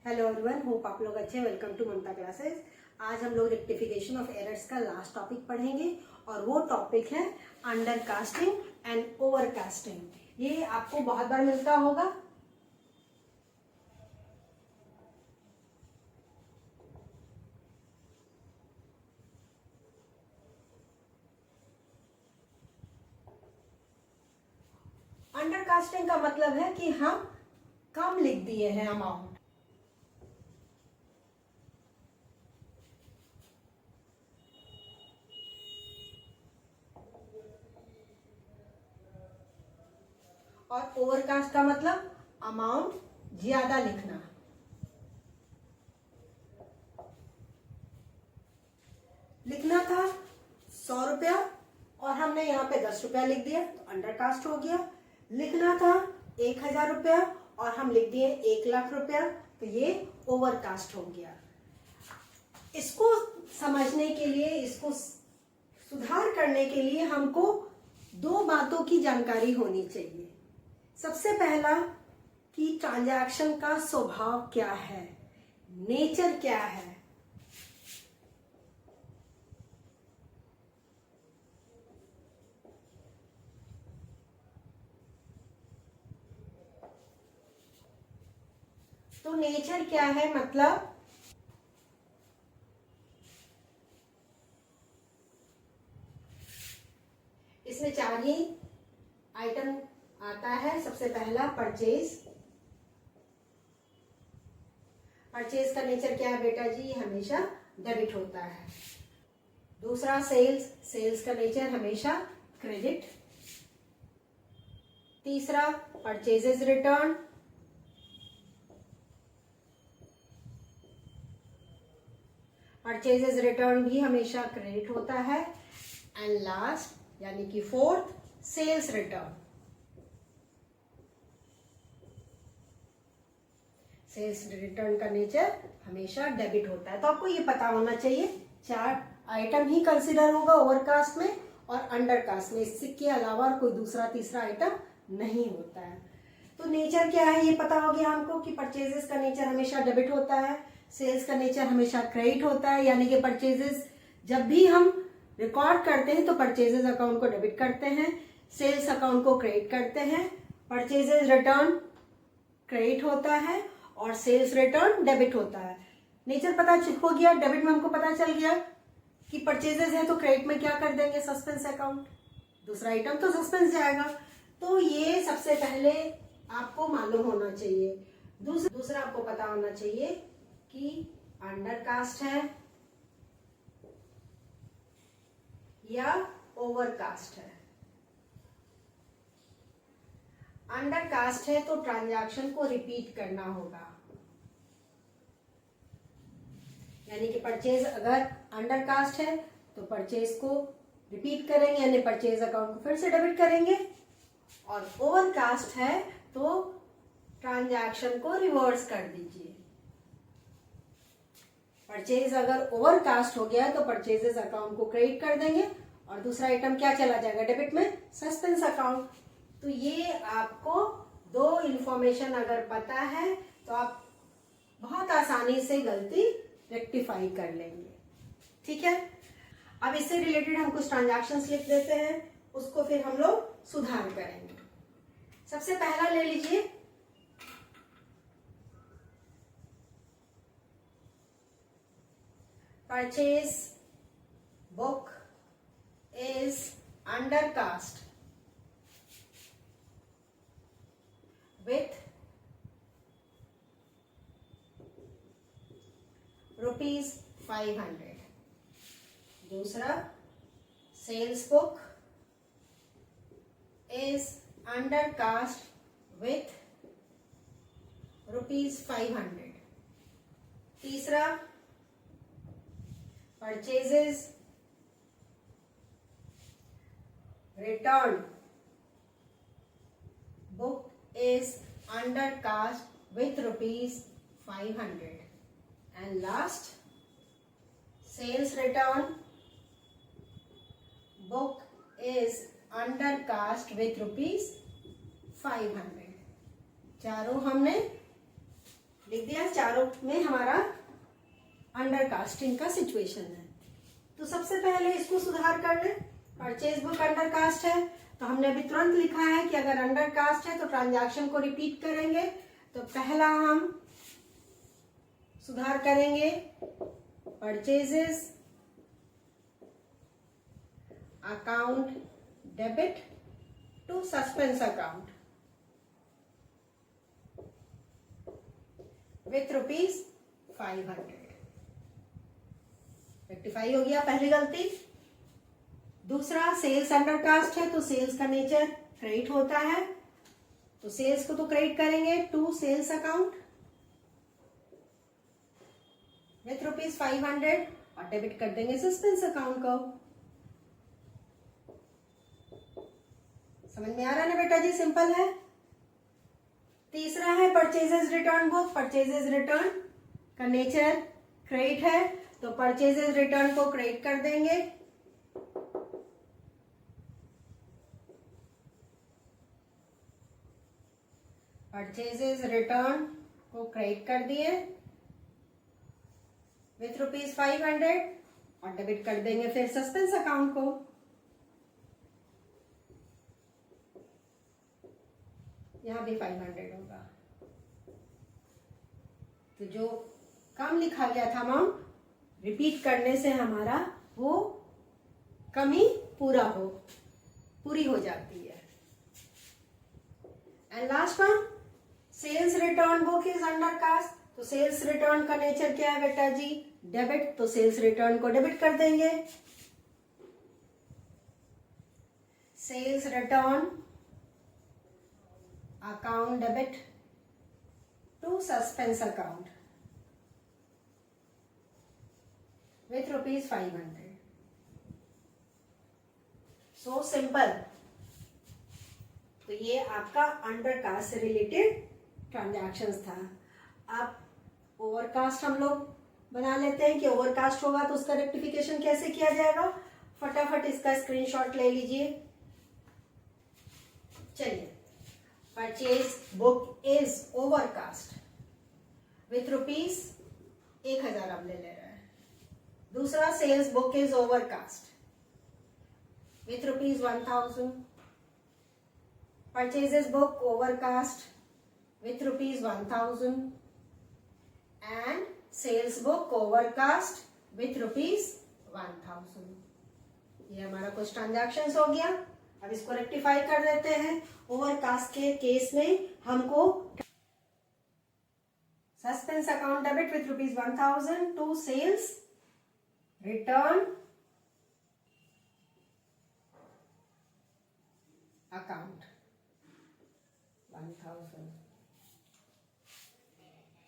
Hello everyone, hope आप लोग अच्छे। Welcome to Mamta classes. आज हम लोग रेक्टिफिकेशन ऑफ एरर्स का लास्ट टॉपिक पढ़ेंगे और वो टॉपिक है under casting and over casting. ये आपको बहुत बार मिलता होगा। अंडर कास्टिंग का मतलब है कि हम कम लिख दिए हैं अमाउंट। और ओवरकास्ट का मतलब अमाउंट ज्यादा लिखना। लिखना था 100 रुपया और हमने यहाँ पे 10 रुपया लिख दिया तो अंडरकास्ट हो गया। लिखना था 1000 रुपया और हम लिख दिए 1,00,000 रुपया तो ये ओवरकास्ट हो गया। इसको समझने के लिए, इसको सुधार करने के लिए हमको दो बातों की जानकारी होनी चाहिए। सबसे पहला कि ट्रांजैक्शन का स्वभाव क्या है, नेचर क्या है। तो नेचर क्या है मतलब इसमें 4 ही आइटम आता है। सबसे पहला परचेज। परचेज का नेचर क्या है बेटा जी? हमेशा डेबिट होता है। दूसरा सेल्स। सेल्स का नेचर हमेशा क्रेडिट। तीसरा परचेजेस रिटर्न। परचेजेस रिटर्न भी हमेशा क्रेडिट होता है। एंड लास्ट यानी कि fourth, sales return. Sales return का नेचर हमेशा डेबिट होता है। तो आपको ये पता होना चाहिए 4 आइटम ही कंसिडर होगा ओवरकास्ट में और अंडरकास्ट में। इसके अलावा कोई दूसरा तीसरा आइटम नहीं होता है। तो नेचर क्या है ये पता हो गया हमको कि परचेजेस का नेचर हमेशा डेबिट होता है, सेल्स का नेचर हमेशा क्रेडिट होता है। यानी कि परचेजेस जब भी हम रिकॉर्ड करते हैं तो परचेजेस अकाउंट को डेबिट करते हैं, सेल्स अकाउंट को क्रेडिट करते हैं। परचेजेस रिटर्न क्रेडिट होता है और सेल्स रिटर्न डेबिट होता है। नेचर पता हो गया, डेबिट में हमको पता चल गया कि परचेजेस है तो क्रेडिट में क्या कर देंगे? Suspense account. दूसरा आइटम तो सस्पेंस जाएगा। तो ये सबसे पहले आपको मालूम होना चाहिए। दूसरा आपको पता होना चाहिए कि अंडरकास्ट है या ओवरकास्ट है। अंडरकास्ट है तो ट्रांजैक्शन को रिपीट करना होगा। यानी कि परचेज अगर अंडरकास्ट है तो परचेज को रिपीट करेंगे, यानी परचेज अकाउंट को फिर से डेबिट करेंगे। और ओवरकास्ट है तो ट्रांजैक्शन को रिवर्स कर दीजिए। परचेज अगर ओवरकास्ट हो गया तो परचेजेस अकाउंट को क्रेडिट कर देंगे और दूसरा आइटम क्या चला जाएगा डेबिट में? Suspense account. तो ये आपको दो इंफॉर्मेशन अगर पता है तो आप बहुत आसानी से गलती रेक्टिफाई कर लेंगे। ठीक है, अब इससे रिलेटेड हम कुछ ट्रांजैक्शंस लिख देते हैं, उसको फिर हम लोग सुधार करेंगे। सबसे पहला ले लीजिए purchase book is undercast with ₹500। दूसरा sales book is undercast with ₹500। तीसरा purchases return book is undercast with ₹500। and last sales return book is undercast with ₹500। चारों हमने लिख दिया, चारों में हमारा अंडर कास्टिंग का सिचुएशन है। तो सबसे पहले इसको सुधार कर ले। परचेज बुक अंडर कास्ट है, तो हमने अभी तुरंत लिखा है कि अगर अंडर कास्ट है तो ट्रांजैक्शन को रिपीट करेंगे। तो पहला हम सुधार करेंगे, purchases account debit to suspense account with ₹500। Rectify हो गया पहली गलती। दूसरा, सेल्स अंडर कास्ट है तो सेल्स का नेचर क्रेडिट होता है, तो सेल्स को तो क्रेडिट करेंगे टू सेल्स अकाउंट विथ ₹500 और डेबिट कर देंगे सस्पेंस अकाउंट को। समझ में आ रहा है ना बेटा जी, सिंपल है। तीसरा है purchases return book. Purchases return का नेचर क्रेडिट है, तो परचेजेस रिटर्न को क्रेडिट कर देंगे। परचेजेस रिटर्न को क्रेडिट कर दिए विथ ₹500 और डेबिट कर देंगे फिर सस्पेंस अकाउंट को। यहां भी 500 होगा। तो जो कम लिखा गया था अमाउंट, रिपीट करने से हमारा वो कमी पूरी हो जाती है। And last one, sales return book is under cast. तो सेल्स रिटर्न का नेचर क्या है बेटा जी, डेबिट, तो सेल्स रिटर्न को डेबिट कर देंगे। Sales return account debit to suspense account with ₹500। So simple. तो ये आपका अंडर कास्ट से रिलेटेड ट्रांजैक्शंस था। अब ओवरकास्ट हम लोग बना लेते हैं कि ओवरकास्ट होगा तो उसका रेक्टिफिकेशन कैसे किया जाएगा। फटाफट इसका स्क्रीनशॉट ले लीजिए। चलिए, purchase book is overcast with ₹1000 अब ले रहे हैं। दूसरा, sales book is overcast with ₹1000। Purchases book overcast with ₹1000 and sales book overcast with ₹1000। ये हमारा कुछ ट्रांजैक्शंस हो गया। अब इसको रेक्टिफाई कर देते हैं। ओवरकास्ट के केस में हमको suspense account debit with ₹1000 to sales return account 1000।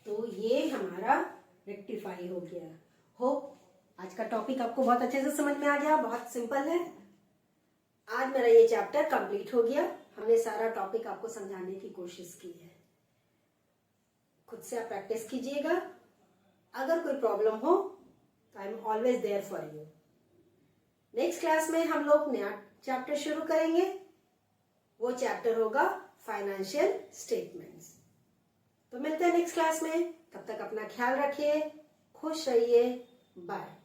तो ये हमारा रेक्टिफाई हो गया। होप आज का टॉपिक आपको बहुत अच्छे से समझ में आ गया। बहुत सिंपल है। आज मेरा ये चैप्टर कंप्लीट हो गया। हमने सारा टॉपिक आपको समझाने की कोशिश की है। खुद से आप प्रैक्टिस कीजिएगा। अगर कोई प्रॉब्लम हो तो I am always there for you. Next class में हम लोग नया चैप्टर शुरू करेंगे। वो चैप्टर होगा फाइनेंशियल स्टेटमेंट्स। तो मिलते हैं नेक्स्ट क्लास में। तब तक अपना ख्याल रखिए, खुश रहिए, बाय।